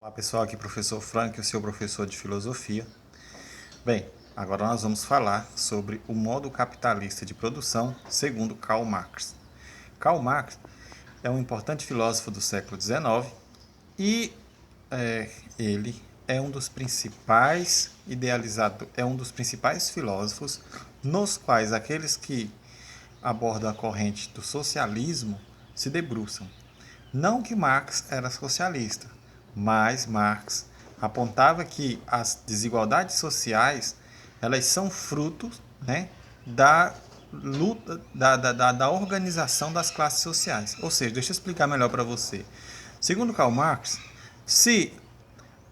Olá pessoal, aqui é o professor Frank, o seu professor de filosofia. Bem, agora nós vamos falar sobre o modo capitalista de produção segundo Karl Marx. Karl Marx é um importante filósofo do século XIX e ele é um dos principais filósofos nos quais aqueles que abordam a corrente do socialismo se debruçam. Não que Marx era socialista, mas Marx apontava que as desigualdades sociais elas são frutos, né, da luta, da organização das classes sociais. Ou seja, deixa eu explicar melhor para você. Segundo Karl Marx, se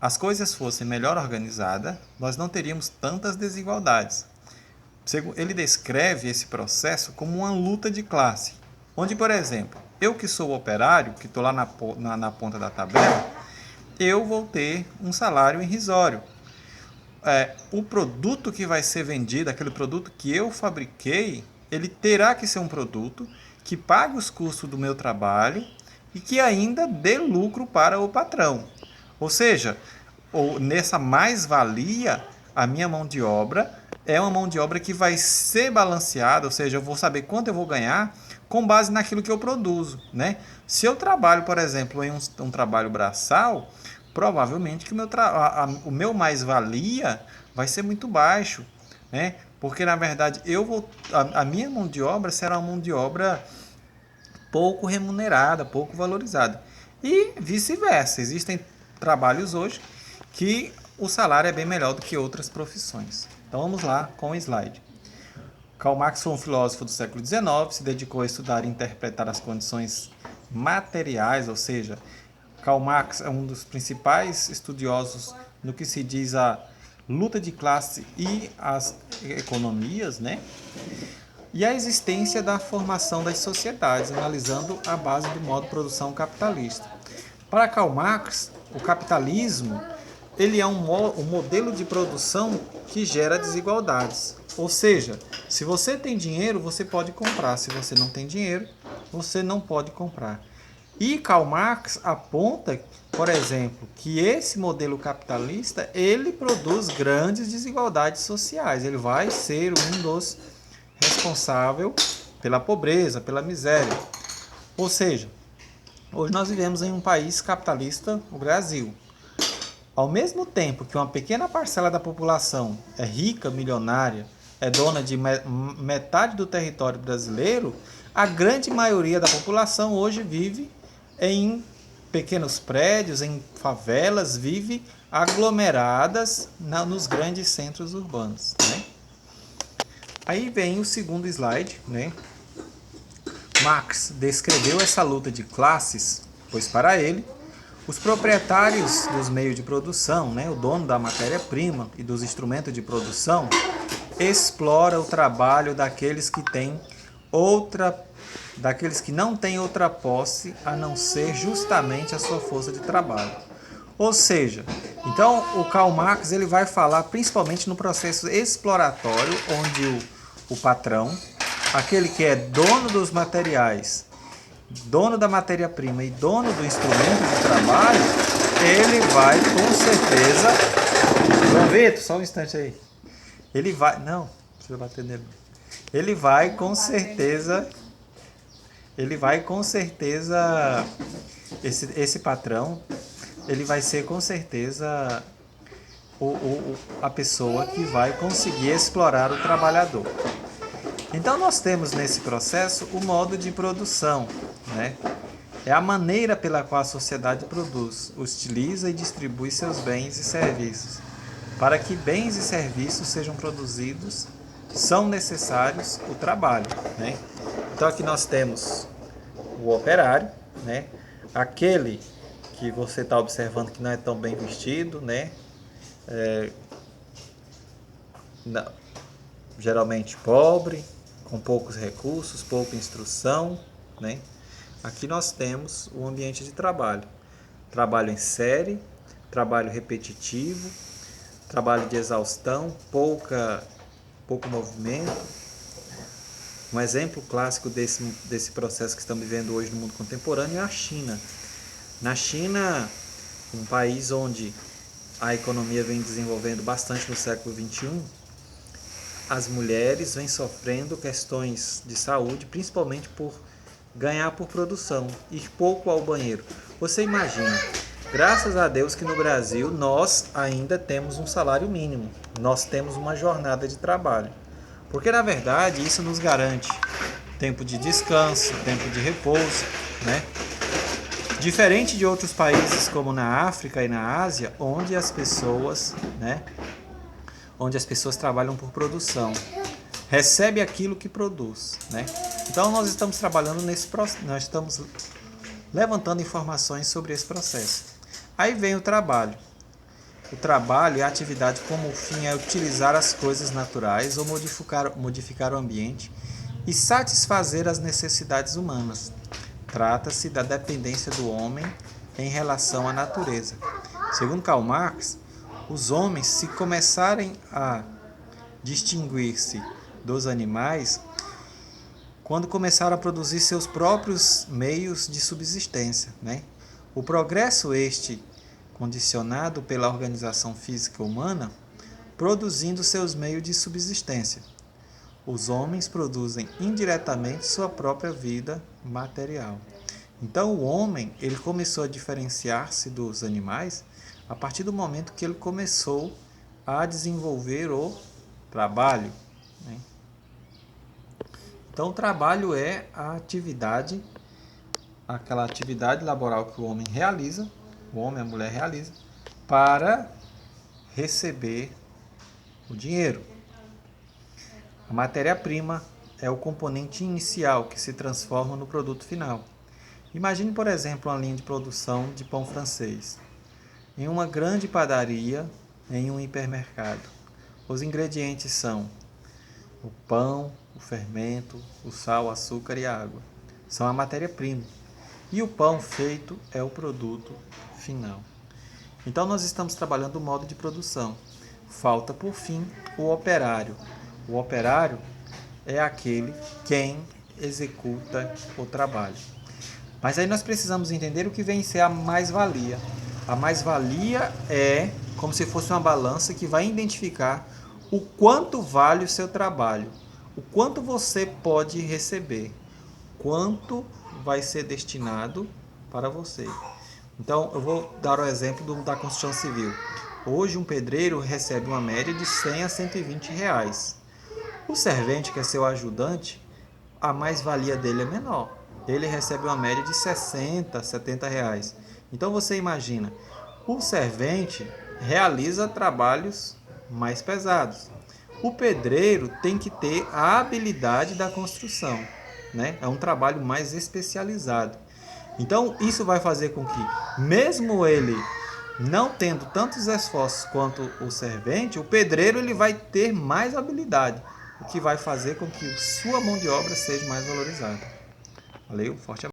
as coisas fossem melhor organizadas, nós não teríamos tantas desigualdades. Ele descreve esse processo como uma luta de classe, onde, por exemplo, eu que sou operário, que estou lá na ponta da tabela, eu vou ter um salário irrisório. O produto que vai ser vendido, aquele produto que eu fabriquei, ele terá que ser um produto que pague os custos do meu trabalho e que ainda dê lucro para o patrão. Ou seja, nessa mais-valia, a minha mão de obra é uma mão de obra que vai ser balanceada, ou seja, eu vou saber quanto eu vou ganhar com base naquilo que eu produzo, né? Se eu trabalho, por exemplo, em um trabalho braçal, provavelmente que o meu mais-valia vai ser muito baixo, né? Porque, na verdade, a minha mão de obra será uma mão de obra pouco remunerada, pouco valorizada. E vice-versa. Existem trabalhos hoje que o salário é bem melhor do que outras profissões. Então vamos lá com o slide. Karl Marx foi um filósofo do século XIX, se dedicou a estudar e interpretar as condições materiais, ou seja, Karl Marx é um dos principais estudiosos no que se diz a luta de classe e as economias, né? E a existência da formação das sociedades, analisando a base do modo de produção capitalista. Para Karl Marx, o capitalismo ele é um modelo de produção que gera desigualdades. Ou seja, se você tem dinheiro, você pode comprar. Se você não tem dinheiro, você não pode comprar. E Karl Marx aponta, por exemplo, que esse modelo capitalista ele produz grandes desigualdades sociais. Ele vai ser um dos responsáveis pela pobreza, pela miséria. Ou seja, hoje nós vivemos em um país capitalista, o Brasil. Ao mesmo tempo que uma pequena parcela da população é rica, milionária, é dona de metade do território brasileiro, a grande maioria da população hoje vive em pequenos prédios, em favelas, vive aglomeradas nos grandes centros urbanos. Né? Aí vem o segundo slide. Né? Marx descreveu essa luta de classes, pois para ele, os proprietários dos meios de produção, né, o dono da matéria-prima e dos instrumentos de produção, explora o trabalho daqueles que não têm outra posse a não ser justamente a sua força de trabalho. Ou seja, então o Karl Marx ele vai falar principalmente no processo exploratório, onde o patrão, aquele que é dono dos materiais, dono da matéria-prima e dono do instrumento de trabalho, ele vai com certeza... João Vitor, só um instante aí. Ele vai... Não, não precisa bater nele. Ele vai com certeza... Esse patrão, ele vai ser com certeza a pessoa que vai conseguir explorar o trabalhador. Então nós temos nesse processo o modo de produção, né? É a maneira pela qual a sociedade produz, utiliza e distribui seus bens e serviços. Para que bens e serviços sejam produzidos, são necessários o trabalho, né? Então aqui nós temos o operário, né? Aquele que você está observando que não é tão bem vestido, né? Geralmente pobre, com poucos recursos, pouca instrução, né? Aqui nós temos o ambiente de trabalho. Trabalho em série, trabalho repetitivo, trabalho de exaustão, pouco movimento. Um exemplo clássico desse processo que estamos vivendo hoje no mundo contemporâneo é a China. Na China, um país onde a economia vem desenvolvendo bastante no século XXI, as mulheres vêm sofrendo questões de saúde, principalmente por ganhar por produção, ir pouco ao banheiro. Você imagina, graças a Deus que no Brasil nós ainda temos um salário mínimo, nós temos uma jornada de trabalho. Porque na verdade isso nos garante tempo de descanso, tempo de repouso, né? Diferente de outros países como na África e na Ásia, onde as pessoas, né, onde as pessoas trabalham por produção, recebe aquilo que produz, né? Então nós estamos trabalhando nesse processo, nós estamos levantando informações sobre esse processo. Aí vem o trabalho. O trabalho é a atividade como o fim é utilizar as coisas naturais ou modificar o ambiente e satisfazer as necessidades humanas. Trata-se da dependência do homem em relação à natureza. Segundo Karl Marx, os homens, se começarem a distinguir-se dos animais, quando começaram a produzir seus próprios meios de subsistência, né? O progresso este condicionado pela organização física humana, produzindo seus meios de subsistência. Os homens produzem indiretamente sua própria vida material. Então o homem ele começou a diferenciar-se dos animais a partir do momento que ele começou a desenvolver o trabalho, né? Então o trabalho é a atividade, aquela atividade laboral que o homem realiza, o homem e a mulher realiza, para receber o dinheiro. A matéria-prima é o componente inicial que se transforma no produto final. Imagine, por exemplo, uma linha de produção de pão francês. Em uma grande padaria, em um hipermercado. Os ingredientes são o pão, o fermento, o sal, o açúcar e a água. São a matéria-prima. E o pão feito é o produto final. Então nós estamos trabalhando o modo de produção. Falta, por fim, o operário. O operário é aquele quem executa o trabalho. Mas aí nós precisamos entender o que vem ser a mais-valia. A mais-valia é como se fosse uma balança que vai identificar o quanto vale o seu trabalho, o quanto você pode receber, quanto vai ser destinado para você. Então, eu vou dar o exemplo da construção civil. Hoje, um pedreiro recebe uma média de 100 a 120 reais. O servente, que é seu ajudante, a mais-valia dele é menor. Ele recebe uma média de 60, 70 reais. Então, você imagina, o servente realiza trabalhos mais pesados. O pedreiro tem que ter a habilidade da construção, né? É um trabalho mais especializado. Então, isso vai fazer com que, mesmo ele não tendo tantos esforços quanto o servente, o pedreiro ele vai ter mais habilidade, o que vai fazer com que sua mão de obra seja mais valorizada. Valeu, forte abraço.